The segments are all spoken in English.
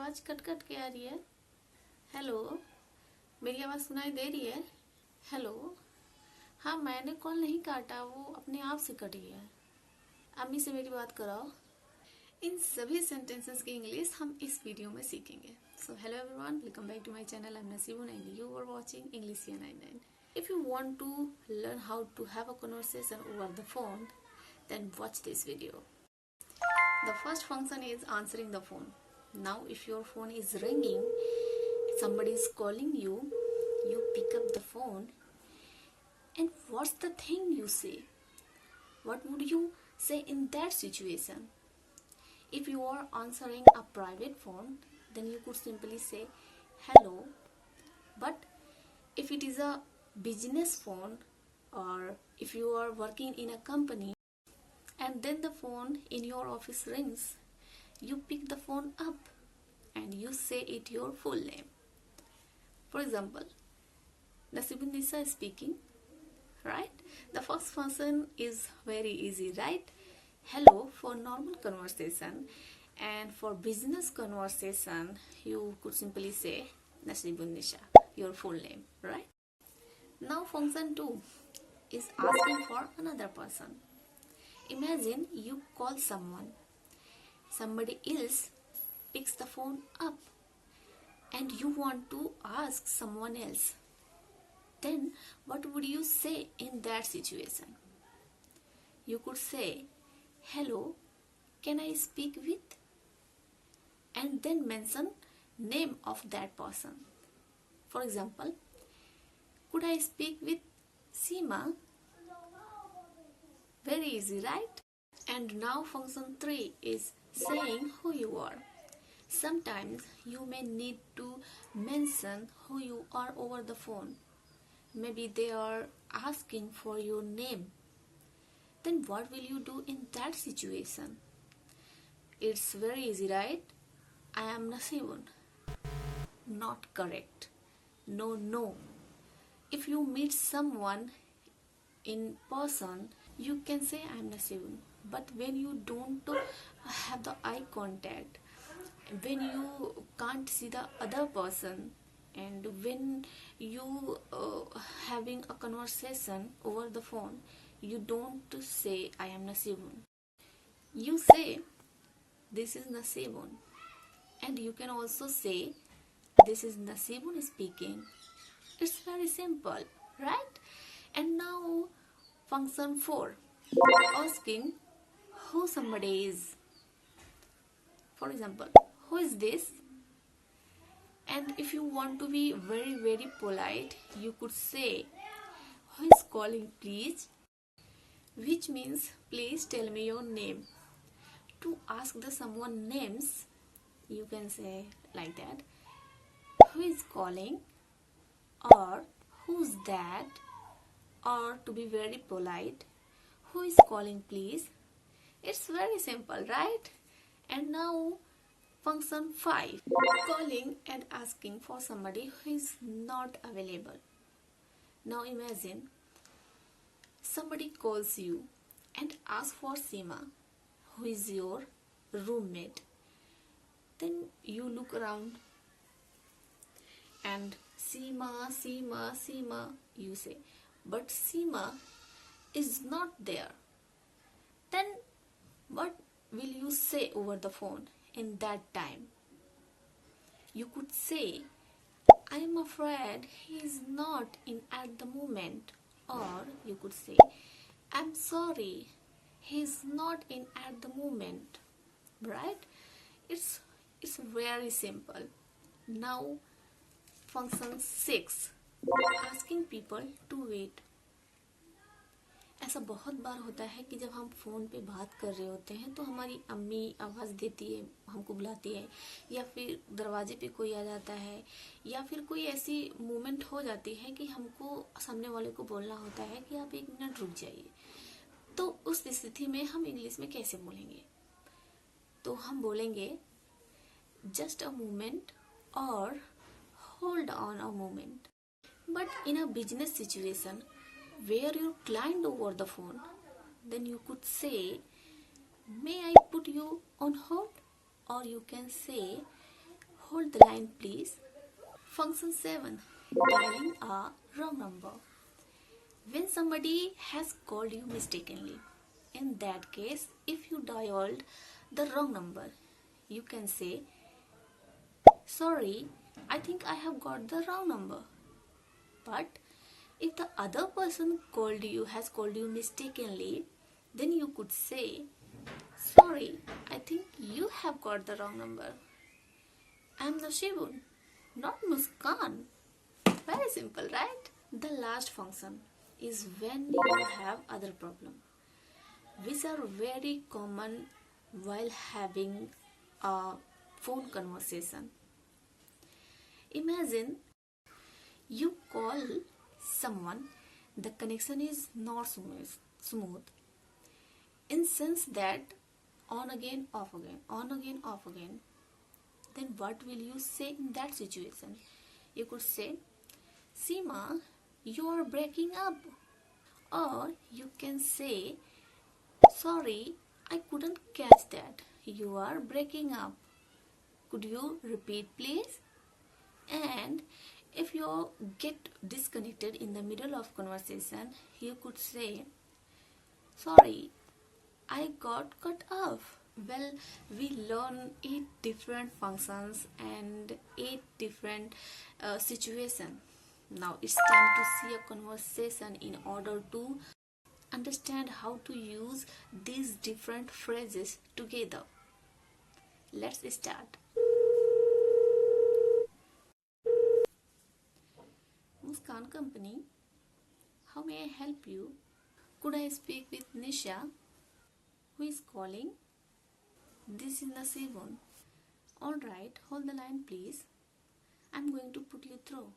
आवाज़ cut cut के आ रही है। हेलो, मेरी आवाज़ सुनाई दे रही है? हेलो। हाँ, मैंने कॉल नहीं काटा, वो अपने आप से कटी है। अम्मी से मेरी बात कराओ। इन सभी सेंटेंसेस की इंग्लिश हम इस वीडियो में सीखेंगे। So hello everyone, welcome back to my channel. I am Nasibun and you are watching English Year 99. If you want to learn how to have a conversation over the phone, then watch this video. The first function is answering the phone. Now if your phone is ringing, somebody is calling you, you pick up the phone, and what's the thing you say? What would you say in that situation? If you are answering a private phone, then you could simply say hello. But if it is a business phone, or if you are working in a company and then the phone in your office rings, you pick the phone up and you say it your full name. For example, Nasibun Nisa is speaking, right? The first function is very easy, right? Hello for normal conversation, and for business conversation you could simply say Nasibun Nisha, your full name, right? Now function 2 is asking for another person. Imagine you call someone, somebody else picks the phone up, and you want to ask someone else. Then what would you say in that situation? You could say, hello, can I speak with? And then mention name of that person. For example, could I speak with Seema? Very easy, right? And now function 3 is saying who you are. Sometimes you may need to mention who you are over the phone. Maybe they are asking for your name. Then what will you do in that situation? It's very easy, right? I am Nasibun. Not correct. No. If you meet someone in person, you can say I am Nasibun. But when you don't have the eye contact, when you can't see the other person, and when you having a conversation over the phone, you don't say I am Nasibun. You say this is Nasibun, and you can also say this is Nasibun speaking. It's very simple, right? And now function 4, asking who somebody is. For example, who is this? And if you want to be very polite, you could say who is calling please, which means please tell me your name. To ask the someone names, you can say like that, who is calling, or who's that, or to be very polite, who is calling please. It's very simple, right? And now function 5, calling and asking for somebody who is not available. Now imagine somebody calls you and asks for Seema, who is your roommate. Then you look around and Seema, you say, but Seema is not there. Then what will you say over the phone in that time? You could say, I am afraid he is not in at the moment. Or you could say, I'm sorry, he is not in at the moment. Right? It's very simple. Now function 6, asking people to wait. ऐसा बहुत बार होता है कि जब हम phone पे बात कर रहे होते हैं तो हमारी अम्मी आवाज़ देती है, हमको बुलाती है, या फिर दरवाजे पे कोई आ जाता है, या फिर कोई ऐसी मोमेंट हो जाती है कि हमको सामने वाले को बोलना होता है कि आप 1 मिनट रुक जाइए। तो उस स्थिति में हम इंग्लिश में कैसे बोलेंगे? तो हम बोलेंगे जस्ट अ मोमेंट और hold on a moment. But in a business situation where your client over the phone, then you could say, may I put you on hold? Or you can say, Hold the line, please. Function 7. Dialing a wrong number. When somebody has called you mistakenly, in that case, if you dialed the wrong number, you can say, sorry, I think I have got the wrong number. But if the other person has called you mistakenly, then you could say, sorry, I think you have got the wrong number. I'm Nashibun, not Muskan. Very simple, right? The last function is when you have other problem, which are very common while having a phone conversation. Imagine you call someone, the connection is not smooth in sense that on again, off again, on again, off again. Then what will you say in that situation? You could say, Seema, you are breaking up. Or you can say, sorry, I couldn't catch that. You are breaking up. Could you repeat, please? And if you get disconnected in the middle of conversation, you could say, sorry, I got cut off. Well, we learn 8 different functions and 8 different situations. Now it's time to see a conversation in order to understand how to use these different phrases together. Let's start. Muskan Company, how may I help you? Could I speak with Nisha? Who is calling? This is Nasibun. Alright, hold the line please. I'm going to put you through.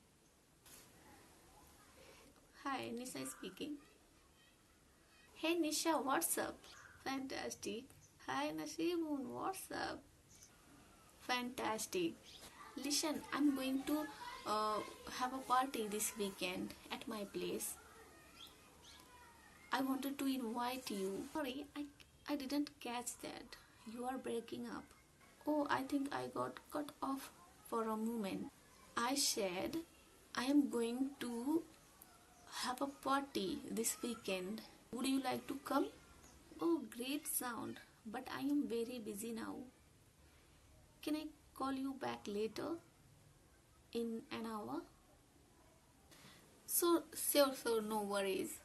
Hi, Nisha speaking. Hey Nisha, what's up? Fantastic. Hi Nasibun, what's up? Fantastic. Listen, I'm going to have a party this weekend at my place. I wanted to invite you. Sorry, I didn't catch that. You are breaking up. Oh, I think I got cut off for a moment. I said I am going to have a party this weekend. Would you like to come? Oh, great sound. But I am very busy now. Can I call you back later? In an hour? So, sure, no worries.